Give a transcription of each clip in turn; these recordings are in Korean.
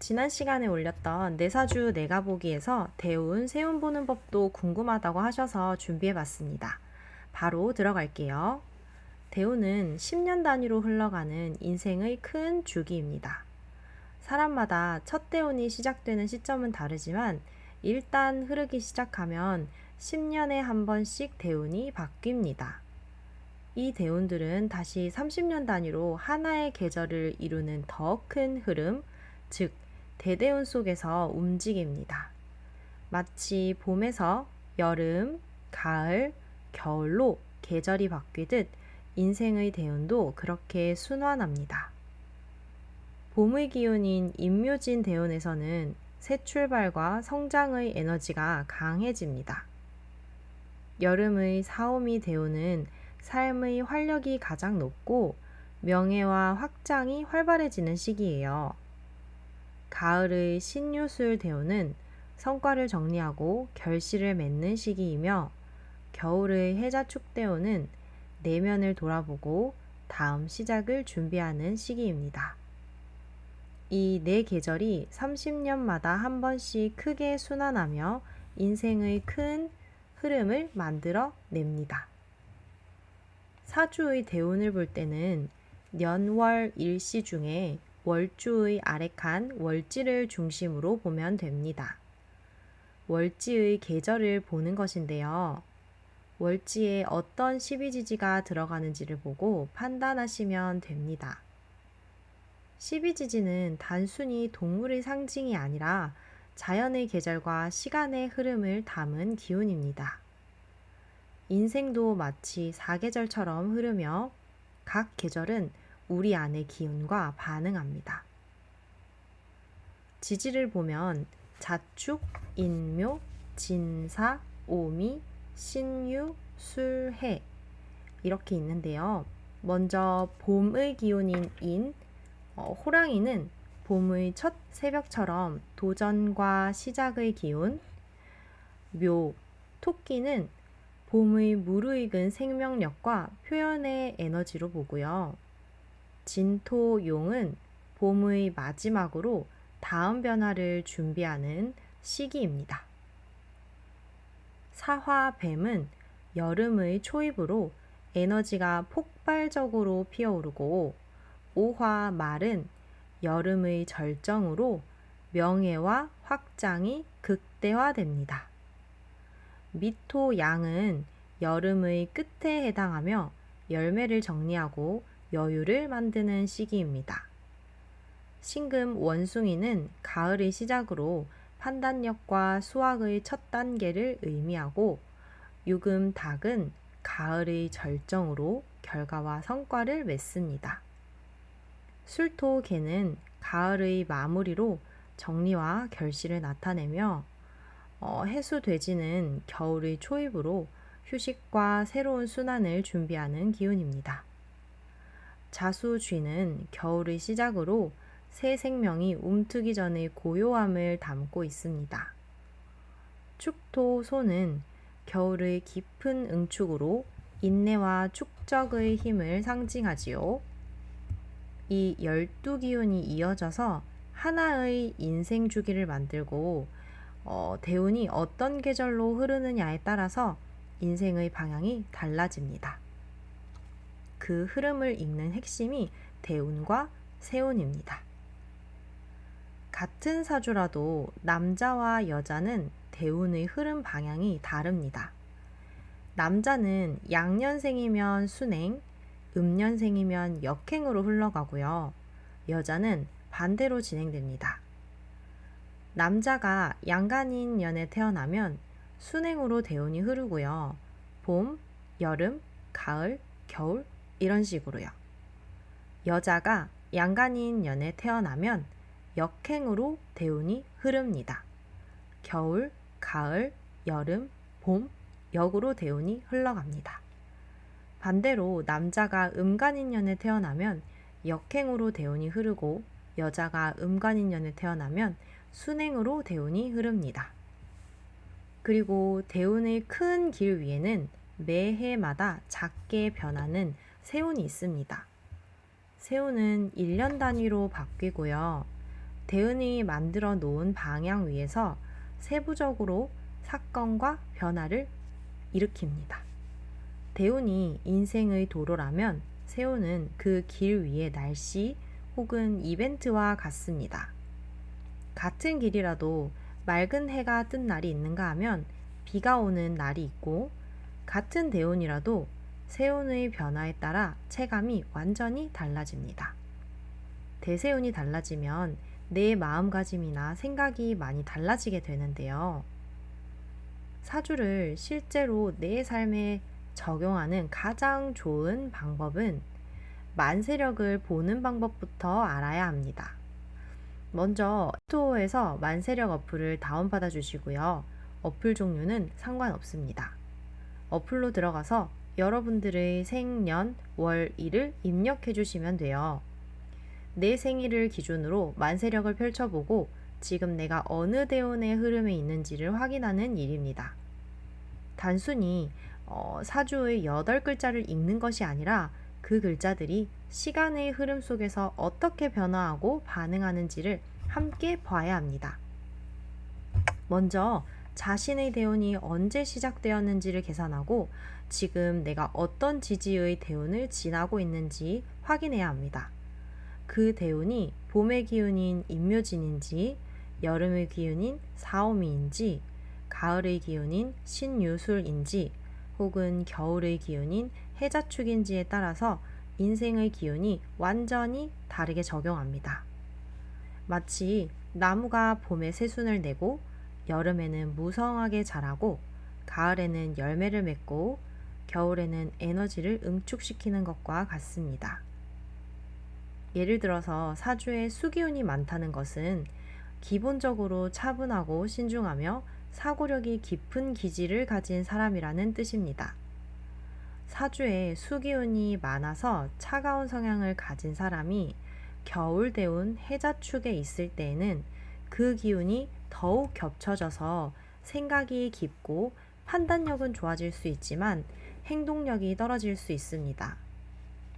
지난 시간에 올렸던 내사주 내가보기에서 대운, 세운 보는 법도 궁금하다고 하셔서 준비해봤습니다. 바로 들어갈게요. 대운은 10년 단위로 흘러가는 인생의 큰 주기입니다. 사람마다 첫 대운이 시작되는 시점은 다르지만 일단 흐르기 시작하면 10년에 한 번씩 대운이 바뀝니다. 이 대운들은 다시 30년 단위로 하나의 계절을 이루는 더 큰 흐름, 즉 대대운 속에서 움직입니다. 마치 봄에서 여름, 가을, 겨울로 계절이 바뀌듯 인생의 대운도 그렇게 순환합니다. 봄의 기운인 임묘진 대운에서는 새 출발과 성장의 에너지가 강해집니다. 여름의 사오미 대운은 삶의 활력이 가장 높고 명예와 확장이 활발해지는 시기예요. 가을의 신유술 대운은 성과를 정리하고 결실을 맺는 시기이며 겨울의 해자축 대운은 내면을 돌아보고 다음 시작을 준비하는 시기입니다. 이 네 계절이 30년마다 한 번씩 크게 순환하며 인생의 큰 흐름을 만들어 냅니다. 사주의 대운을 볼 때는 년월 일시 중에 월주의 아래칸 월지를 중심으로 보면 됩니다. 월지의 계절을 보는 것인데요. 월지에 어떤 십이지지가 들어가는지를 보고 판단하시면 됩니다. 십이지지는 단순히 동물의 상징이 아니라 자연의 계절과 시간의 흐름을 담은 기운입니다. 인생도 마치 사계절처럼 흐르며 각 계절은 우리 안의 기운과 반응합니다. 지지를 보면 자축, 인묘, 진사, 오미, 신유, 술해 이렇게 있는데요. 먼저 봄의 기운인 인, 호랑이는 봄의 첫 새벽처럼 도전과 시작의 기운, 묘, 토끼는 봄의 무르익은 생명력과 표현의 에너지로 보고요. 진토, 용은 봄의 마지막으로 다음 변화를 준비하는 시기입니다. 사화, 뱀은 여름의 초입으로 에너지가 폭발적으로 피어오르고 오화, 말은 여름의 절정으로 명예와 확장이 극대화됩니다. 미토, 양은 여름의 끝에 해당하며 열매를 정리하고 여유를 만드는 시기입니다. 신금, 원숭이는 가을의 시작으로 판단력과 수학의 첫 단계를 의미하고 유금, 닭은 가을의 절정으로 결과와 성과를 맺습니다. 술토, 개는 가을의 마무리로 정리와 결실을 나타내며 해수, 돼지는 겨울의 초입으로 휴식과 새로운 순환을 준비하는 기운입니다. 자수, 쥐는 겨울의 시작으로 새 생명이 움트기 전의 고요함을 담고 있습니다. 축토, 소는 겨울의 깊은 응축으로 인내와 축적의 힘을 상징하지요. 이 12기운이 이어져서 하나의 인생 주기를 만들고 대운이 어떤 계절로 흐르느냐에 따라서 인생의 방향이 달라집니다. 그 흐름을 읽는 핵심이 대운과 세운입니다. 같은 사주라도 남자와 여자는 대운의 흐름 방향이 다릅니다. 남자는 양년생이면 순행, 음년생이면 역행으로 흘러가고요. 여자는 반대로 진행됩니다. 남자가 양간인 년에 태어나면 순행으로 대운이 흐르고요. 봄, 여름, 가을, 겨울 이런 식으로요. 여자가 양간인 년에 태어나면 역행으로 대운이 흐릅니다. 겨울, 가을, 여름, 봄, 역으로 대운이 흘러갑니다. 반대로 남자가 음간인년에 태어나면 역행으로 대운이 흐르고 여자가 음간인년에 태어나면 순행으로 대운이 흐릅니다. 그리고 대운의 큰 길 위에는 매해마다 작게 변하는 세운이 있습니다. 세운은 1년 단위로 바뀌고요. 대운이 만들어 놓은 방향 위에서 세부적으로 사건과 변화를 일으킵니다. 대운이 인생의 도로라면 세운은 그 길 위의 날씨 혹은 이벤트와 같습니다. 같은 길이라도 맑은 해가 뜬 날이 있는가 하면 비가 오는 날이 있고, 같은 대운이라도 세운의 변화에 따라 체감이 완전히 달라집니다. 대세운이 달라지면 내 마음가짐이나 생각이 많이 달라지게 되는데요. 사주를 실제로 내 삶에 적용하는 가장 좋은 방법은 만세력을 보는 방법부터 알아야 합니다. 먼저 스토어에서 만세력 어플을 다운받아 주시고요. 어플 종류는 상관없습니다. 어플로 들어가서 여러분들의 생년, 월, 일을 입력해 주시면 돼요. 내 생일을 기준으로 만세력을 펼쳐보고 지금 내가 어느 대운의 흐름에 있는지를 확인하는 일입니다. 단순히 사주의 8글자를 읽는 것이 아니라 그 글자들이 시간의 흐름 속에서 어떻게 변화하고 반응하는지를 함께 봐야 합니다. 먼저 자신의 대운이 언제 시작되었는지를 계산하고 지금 내가 어떤 지지의 대운을 지나고 있는지 확인해야 합니다. 그 대운이 봄의 기운인 임묘진인지, 여름의 기운인 사오미인지, 가을의 기운인 신유술인지, 혹은 겨울의 기운인 해자축인지에 따라서 인생의 기운이 완전히 다르게 적용합니다. 마치 나무가 봄에 새순을 내고 여름에는 무성하게 자라고 가을에는 열매를 맺고 겨울에는 에너지를 응축시키는 것과 같습니다. 예를 들어서 사주에 수기운이 많다는 것은 기본적으로 차분하고 신중하며 사고력이 깊은 기질을 가진 사람이라는 뜻입니다. 사주에 수기운이 많아서 차가운 성향을 가진 사람이 겨울 대운 해자축에 있을 때에는 그 기운이 더욱 겹쳐져서 생각이 깊고 판단력은 좋아질 수 있지만 행동력이 떨어질 수 있습니다.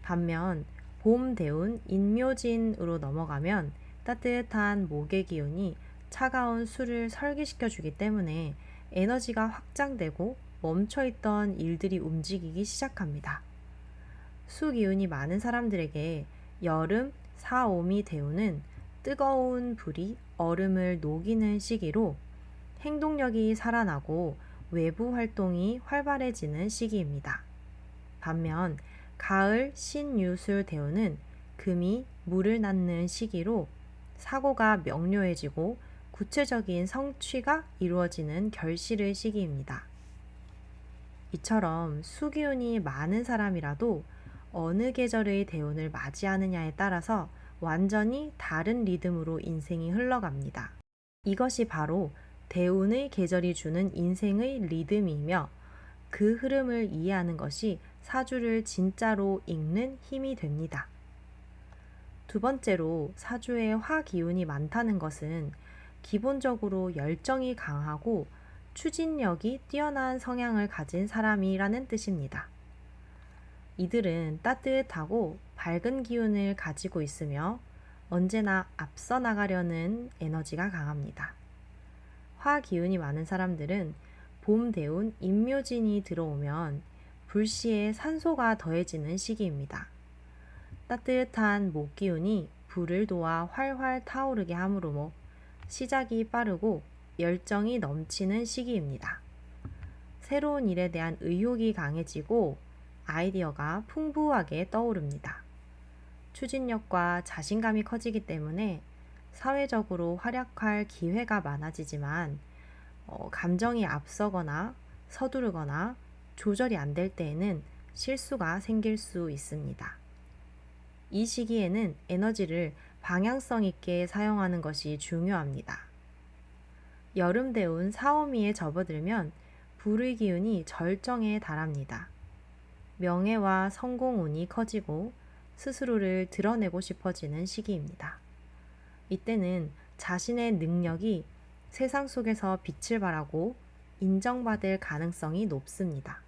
반면 봄 대운 인묘진으로 넘어가면 따뜻한 목의 기운이 차가운 수를 설기시켜 주기 때문에 에너지가 확장되고 멈춰있던 일들이 움직이기 시작합니다. 수 기운이 많은 사람들에게 여름 사오미 대운은 뜨거운 불이 얼음을 녹이는 시기로 행동력이 살아나고 외부 활동이 활발해지는 시기입니다. 반면 가을 신유술 대운은 금이 물을 낳는 시기로 사고가 명료해지고 구체적인 성취가 이루어지는 결실의 시기입니다. 이처럼 수기운이 많은 사람이라도 어느 계절의 대운을 맞이하느냐에 따라서 완전히 다른 리듬으로 인생이 흘러갑니다. 이것이 바로 대운의 계절이 주는 인생의 리듬이며 그 흐름을 이해하는 것이 사주를 진짜로 읽는 힘이 됩니다. 두 번째로 사주에 화 기운이 많다는 것은 기본적으로 열정이 강하고 추진력이 뛰어난 성향을 가진 사람이라는 뜻입니다. 이들은 따뜻하고 밝은 기운을 가지고 있으며 언제나 앞서 나가려는 에너지가 강합니다. 화 기운이 많은 사람들은 봄 대운 인묘진이 들어오면 불시에 산소가 더해지는 시기입니다. 따뜻한 목 기운이 불을 도와 활활 타오르게 하므로 시작이 빠르고 열정이 넘치는 시기입니다. 새로운 일에 대한 의욕이 강해지고 아이디어가 풍부하게 떠오릅니다. 추진력과 자신감이 커지기 때문에 사회적으로 활약할 기회가 많아지지만 감정이 앞서거나 서두르거나 조절이 안 될 때에는 실수가 생길 수 있습니다. 이 시기에는 에너지를 방향성 있게 사용하는 것이 중요합니다. 여름 대운 사오미에 접어들면 불의 기운이 절정에 달합니다. 명예와 성공운이 커지고 스스로를 드러내고 싶어지는 시기입니다. 이때는 자신의 능력이 세상 속에서 빛을 발하고 인정받을 가능성이 높습니다.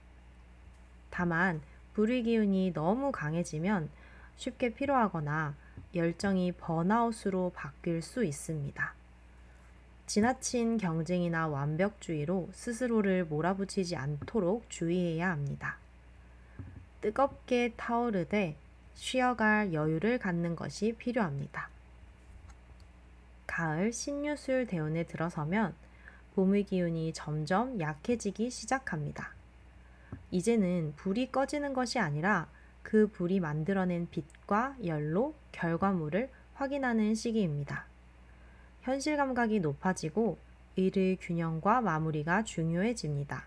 다만 불의 기운이 너무 강해지면 쉽게 피로하거나 열정이 번아웃으로 바뀔 수 있습니다. 지나친 경쟁이나 완벽주의로 스스로를 몰아붙이지 않도록 주의해야 합니다. 뜨겁게 타오르되 쉬어갈 여유를 갖는 것이 필요합니다. 가을 신유술 대운에 들어서면 봄의 기운이 점점 약해지기 시작합니다. 이제는 불이 꺼지는 것이 아니라 그 불이 만들어낸 빛과 열로 결과물을 확인하는 시기입니다. 현실 감각이 높아지고 일의 균형과 마무리가 중요해집니다.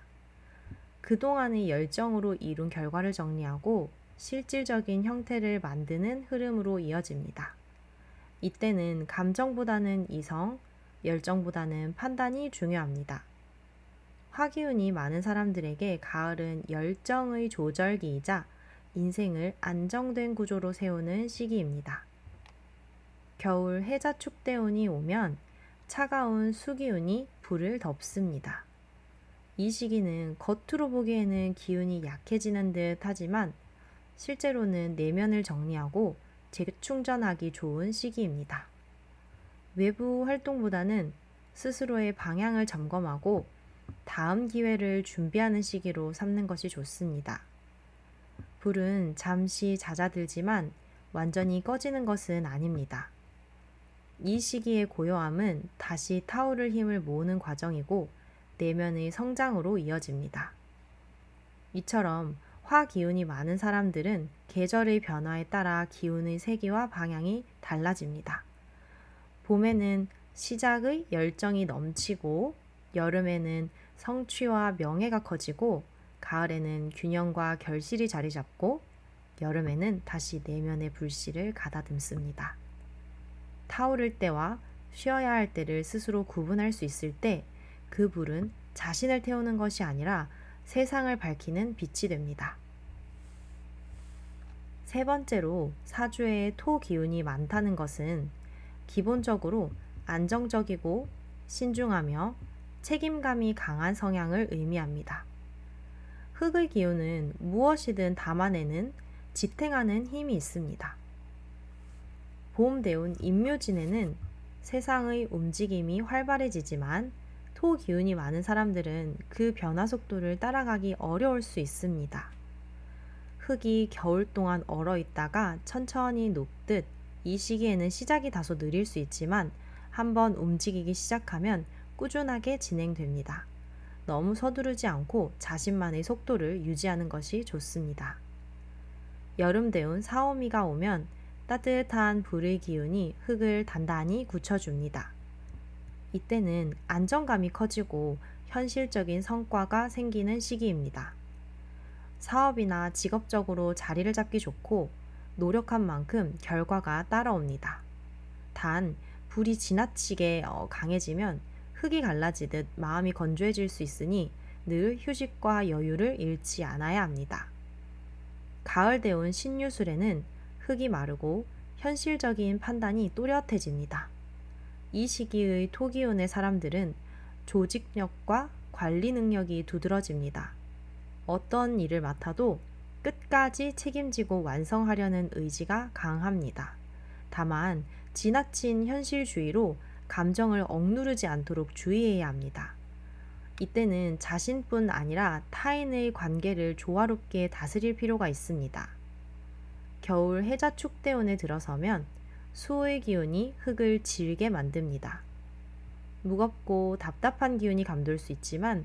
그동안의 열정으로 이룬 결과를 정리하고 실질적인 형태를 만드는 흐름으로 이어집니다. 이때는 감정보다는 이성, 열정보다는 판단이 중요합니다. 화기운이 많은 사람들에게 가을은 열정의 조절기이자 인생을 안정된 구조로 세우는 시기입니다. 겨울 해자축대운이 오면 차가운 수기운이 불을 덮습니다. 이 시기는 겉으로 보기에는 기운이 약해지는 듯 하지만 실제로는 내면을 정리하고 재충전하기 좋은 시기입니다. 외부 활동보다는 스스로의 방향을 점검하고 다음 기회를 준비하는 시기로 삼는 것이 좋습니다. 불은 잠시 잦아들지만 완전히 꺼지는 것은 아닙니다. 이 시기의 고요함은 다시 타오를 힘을 모으는 과정이고 내면의 성장으로 이어집니다. 이처럼 화 기운이 많은 사람들은 계절의 변화에 따라 기운의 세기와 방향이 달라집니다. 봄에는 시작의 열정이 넘치고 여름에는 성취와 명예가 커지고 가을에는 균형과 결실이 자리 잡고 여름에는 다시 내면의 불씨를 가다듬습니다. 타오를 때와 쉬어야 할 때를 스스로 구분할 수 있을 때 그 불은 자신을 태우는 것이 아니라 세상을 밝히는 빛이 됩니다. 세 번째로 사주에 토 기운이 많다는 것은 기본적으로 안정적이고 신중하며 책임감이 강한 성향을 의미합니다. 흙의 기운은 무엇이든 담아내는 지탱하는 힘이 있습니다. 봄 대운 임묘진에는 세상의 움직임이 활발해지지만 토 기운이 많은 사람들은 그 변화 속도를 따라가기 어려울 수 있습니다. 흙이 겨울 동안 얼어 있다가 천천히 녹듯 이 시기에는 시작이 다소 느릴 수 있지만 한번 움직이기 시작하면 꾸준하게 진행됩니다. 너무 서두르지 않고 자신만의 속도를 유지하는 것이 좋습니다. 여름 대운 사오미가 오면 따뜻한 불의 기운이 흙을 단단히 굳혀줍니다. 이때는 안정감이 커지고 현실적인 성과가 생기는 시기입니다. 사업이나 직업적으로 자리를 잡기 좋고 노력한 만큼 결과가 따라옵니다. 단 불이 지나치게 강해지면 흙이 갈라지듯 마음이 건조해질 수 있으니 늘 휴식과 여유를 잃지 않아야 합니다. 가을 대운 신유술에는 흙이 마르고 현실적인 판단이 또렷해집니다. 이 시기의 토기운의 사람들은 조직력과 관리 능력이 두드러집니다. 어떤 일을 맡아도 끝까지 책임지고 완성하려는 의지가 강합니다. 다만 지나친 현실주의로 감정을 억누르지 않도록 주의해야 합니다. 이때는 자신뿐 아니라 타인의 관계를 조화롭게 다스릴 필요가 있습니다. 겨울 해자축대운에 들어서면 수의 기운이 흙을 질게 만듭니다. 무겁고 답답한 기운이 감돌 수 있지만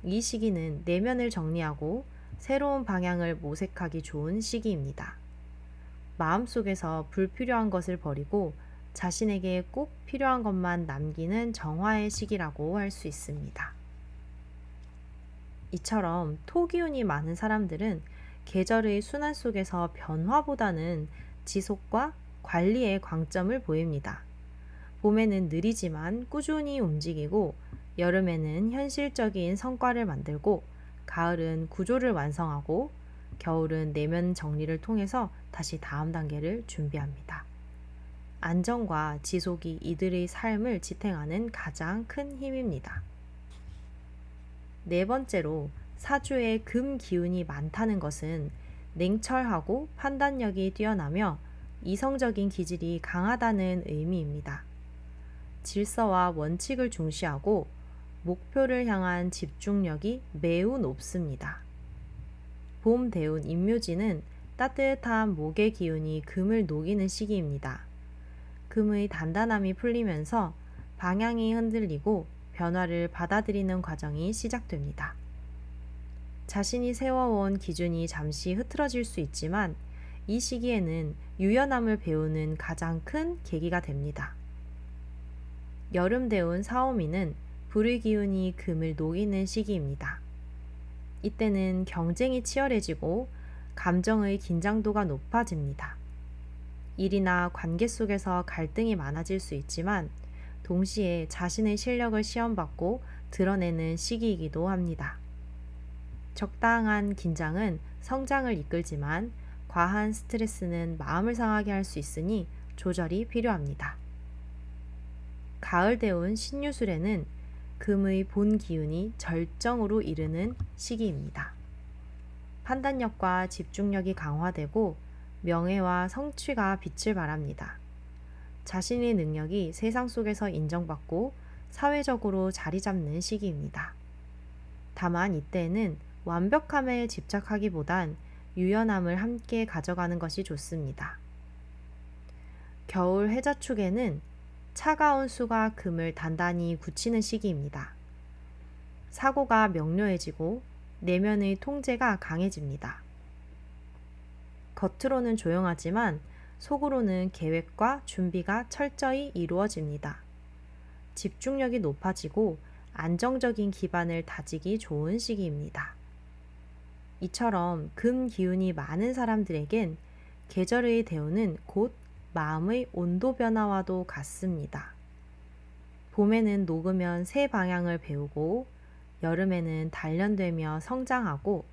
이 시기는 내면을 정리하고 새로운 방향을 모색하기 좋은 시기입니다. 마음속에서 불필요한 것을 버리고 자신에게 꼭 필요한 것만 남기는 정화의 시기라고 할 수 있습니다. 이처럼 토기운이 많은 사람들은 계절의 순환 속에서 변화보다는 지속과 관리에 강점을 보입니다. 봄에는 느리지만 꾸준히 움직이고 여름에는 현실적인 성과를 만들고 가을은 구조를 완성하고 겨울은 내면 정리를 통해서 다시 다음 단계를 준비합니다. 안정과 지속이 이들의 삶을 지탱하는 가장 큰 힘입니다. 네 번째로 사주에 금 기운이 많다는 것은 냉철하고 판단력이 뛰어나며 이성적인 기질이 강하다는 의미입니다. 질서와 원칙을 중시하고 목표를 향한 집중력이 매우 높습니다. 봄 대운 임묘지는 따뜻한 목의 기운이 금을 녹이는 시기입니다. 금의 단단함이 풀리면서 방향이 흔들리고 변화를 받아들이는 과정이 시작됩니다. 자신이 세워온 기준이 잠시 흐트러질 수 있지만 이 시기에는 유연함을 배우는 가장 큰 계기가 됩니다. 여름 대운 사오미는 불의 기운이 금을 녹이는 시기입니다. 이때는 경쟁이 치열해지고 감정의 긴장도가 높아집니다. 일이나 관계 속에서 갈등이 많아질 수 있지만 동시에 자신의 실력을 시험받고 드러내는 시기이기도 합니다. 적당한 긴장은 성장을 이끌지만 과한 스트레스는 마음을 상하게 할 수 있으니 조절이 필요합니다. 가을 대운 신유술에는 금의 본 기운이 절정으로 이르는 시기입니다. 판단력과 집중력이 강화되고 명예와 성취가 빛을 발합니다. 자신의 능력이 세상 속에서 인정받고 사회적으로 자리 잡는 시기입니다. 다만 이때는 완벽함에 집착하기보단 유연함을 함께 가져가는 것이 좋습니다. 겨울 해자축에는 차가운 수가 금을 단단히 굳히는 시기입니다. 사고가 명료해지고 내면의 통제가 강해집니다. 겉으로는 조용하지만 속으로는 계획과 준비가 철저히 이루어집니다. 집중력이 높아지고 안정적인 기반을 다지기 좋은 시기입니다. 이처럼 금 기운이 많은 사람들에겐 계절의 대운은 곧 마음의 온도 변화와도 같습니다. 봄에는 녹으면 새 방향을 배우고 여름에는 단련되며 성장하고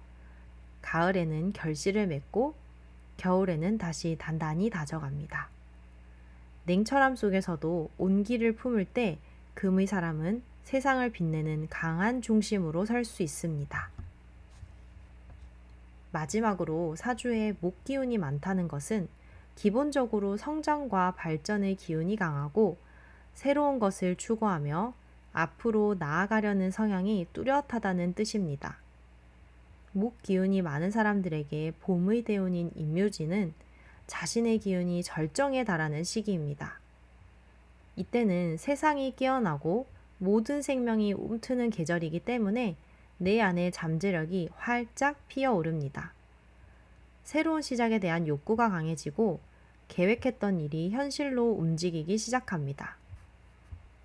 가을에는 결실을 맺고 겨울에는 다시 단단히 다져갑니다. 냉철함 속에서도 온기를 품을 때 금의 사람은 세상을 빛내는 강한 중심으로 설 수 있습니다. 마지막으로 사주에 목 기운이 많다는 것은 기본적으로 성장과 발전의 기운이 강하고 새로운 것을 추구하며 앞으로 나아가려는 성향이 뚜렷하다는 뜻입니다. 목 기운이 많은 사람들에게 봄의 대운인 임묘지는 자신의 기운이 절정에 달하는 시기입니다. 이때는 세상이 깨어나고 모든 생명이 움트는 계절이기 때문에 내 안의 잠재력이 활짝 피어오릅니다. 새로운 시작에 대한 욕구가 강해지고 계획했던 일이 현실로 움직이기 시작합니다.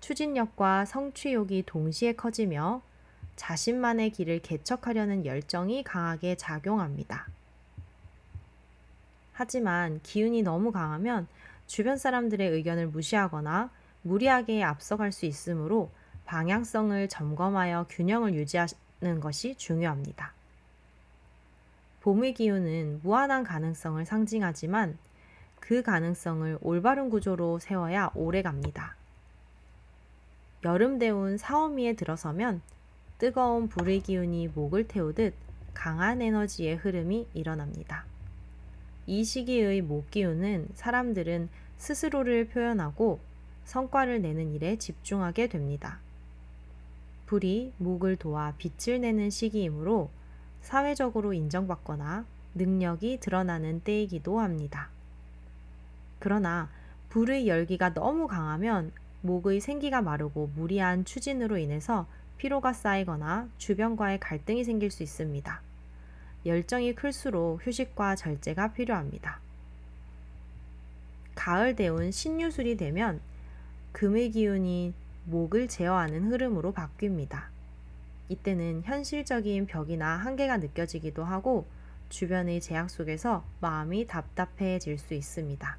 추진력과 성취욕이 동시에 커지며 자신만의 길을 개척하려는 열정이 강하게 작용합니다. 하지만 기운이 너무 강하면 주변 사람들의 의견을 무시하거나 무리하게 앞서갈 수 있으므로 방향성을 점검하여 균형을 유지하는 것이 중요합니다. 봄의 기운은 무한한 가능성을 상징하지만 그 가능성을 올바른 구조로 세워야 오래 갑니다. 여름 대운 사오미에 들어서면 뜨거운 불의 기운이 목을 태우듯 강한 에너지의 흐름이 일어납니다. 이 시기의 목 기운은 사람들은 스스로를 표현하고 성과를 내는 일에 집중하게 됩니다. 불이 목을 도와 빛을 내는 시기이므로 사회적으로 인정받거나 능력이 드러나는 때이기도 합니다. 그러나 불의 열기가 너무 강하면 목의 생기가 마르고 무리한 추진으로 인해서 피로가 쌓이거나 주변과의 갈등이 생길 수 있습니다. 열정이 클수록 휴식과 절제가 필요합니다. 가을 대운 신유술이 되면 금의 기운이 목을 제어하는 흐름으로 바뀝니다. 이때는 현실적인 벽이나 한계가 느껴지기도 하고 주변의 제약 속에서 마음이 답답해질 수 있습니다.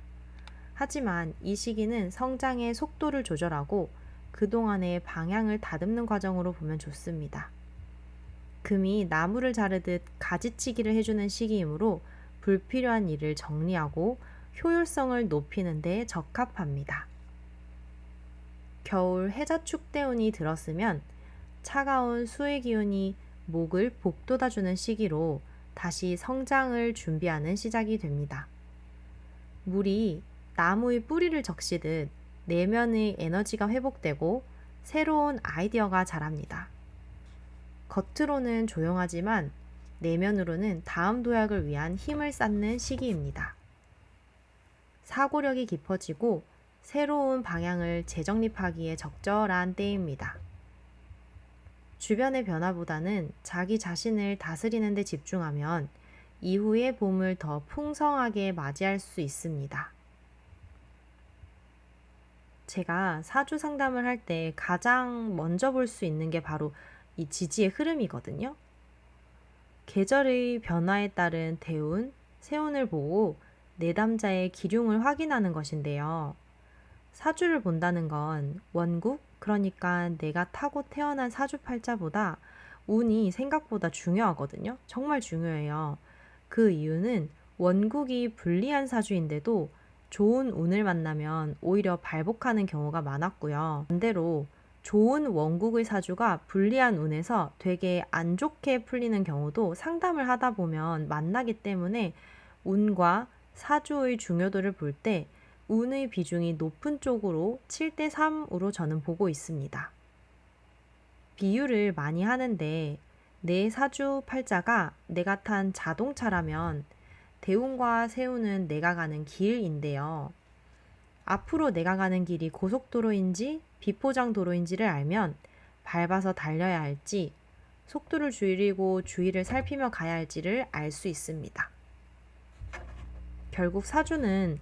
하지만 이 시기는 성장의 속도를 조절하고 그동안의 방향을 다듬는 과정으로 보면 좋습니다. 금이 나무를 자르듯 가지치기를 해주는 시기이므로 불필요한 일을 정리하고 효율성을 높이는 데 적합합니다. 겨울 해자축 대운이 들었으면 차가운 수의 기운이 목을 복돋아주는 시기로 다시 성장을 준비하는 시작이 됩니다. 물이 나무의 뿌리를 적시듯 내면의 에너지가 회복되고 새로운 아이디어가 자랍니다. 겉으로는 조용하지만 내면으로는 다음 도약을 위한 힘을 쌓는 시기입니다. 사고력이 깊어지고 새로운 방향을 재정립하기에 적절한 때입니다. 주변의 변화보다는 자기 자신을 다스리는 데 집중하면 이후의 봄을 더 풍성하게 맞이할 수 있습니다. 제가 사주 상담을 할 때 가장 먼저 볼 수 있는 게 바로 이 지지의 흐름이거든요. 계절의 변화에 따른 대운, 세운을 보고 내담자의 기륭을 확인하는 것인데요. 사주를 본다는 건 원국, 그러니까 내가 타고 태어난 사주팔자보다 운이 생각보다 중요하거든요. 정말 중요해요. 그 이유는 원국이 불리한 사주인데도 좋은 운을 만나면 오히려 발복하는 경우가 많았고요. 반대로 좋은 원국의 사주가 불리한 운에서 되게 안 좋게 풀리는 경우도 상담을 하다 보면 만나기 때문에 운과 사주의 중요도를 볼 때 운의 비중이 높은 쪽으로 7대 3으로 저는 보고 있습니다. 비유를 많이 하는데 내 사주 팔자가 내가 탄 자동차라면 대운과 세운은 내가 가는 길인데요. 앞으로 내가 가는 길이 고속도로인지 비포장 도로인지를 알면 밟아서 달려야 할지 속도를 줄이고 주위를 살피며 가야 할지를 알 수 있습니다. 결국 사주는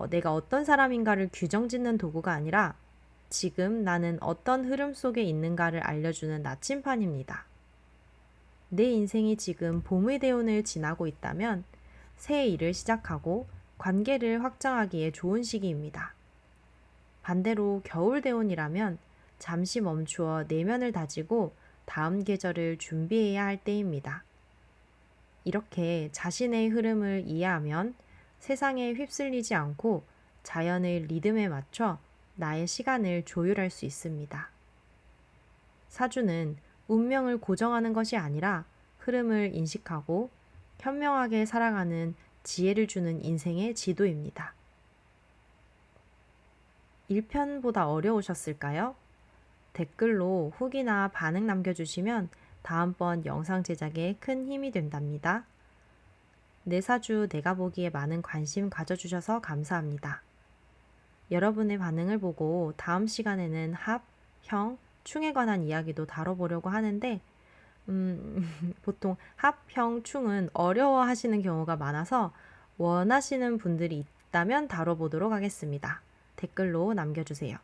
내가 어떤 사람인가를 규정짓는 도구가 아니라 지금 나는 어떤 흐름 속에 있는가를 알려주는 나침판입니다. 내 인생이 지금 봄의 대운을 지나고 있다면 새 일을 시작하고 관계를 확장하기에 좋은 시기입니다. 반대로 겨울 대운이라면 잠시 멈추어 내면을 다지고 다음 계절을 준비해야 할 때입니다. 이렇게 자신의 흐름을 이해하면 세상에 휩쓸리지 않고 자연의 리듬에 맞춰 나의 시간을 조율할 수 있습니다. 사주는 운명을 고정하는 것이 아니라 흐름을 인식하고 현명하게 살아가는 지혜를 주는 인생의 지도입니다. 1편보다 어려우셨을까요? 댓글로 후기나 반응 남겨주시면 다음번 영상 제작에 큰 힘이 된답니다. 내 사주 내가 보기에 많은 관심 가져주셔서 감사합니다. 여러분의 반응을 보고 다음 시간에는 합, 형, 충에 관한 이야기도 다뤄보려고 하는데 보통 합, 형, 충은 어려워하시는 경우가 많아서 원하시는 분들이 있다면 다뤄보도록 하겠습니다. 댓글로 남겨주세요.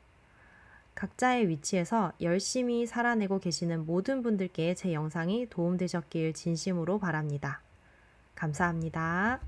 각자의 위치에서 열심히 살아내고 계시는 모든 분들께 제 영상이 도움되셨길 진심으로 바랍니다. 감사합니다.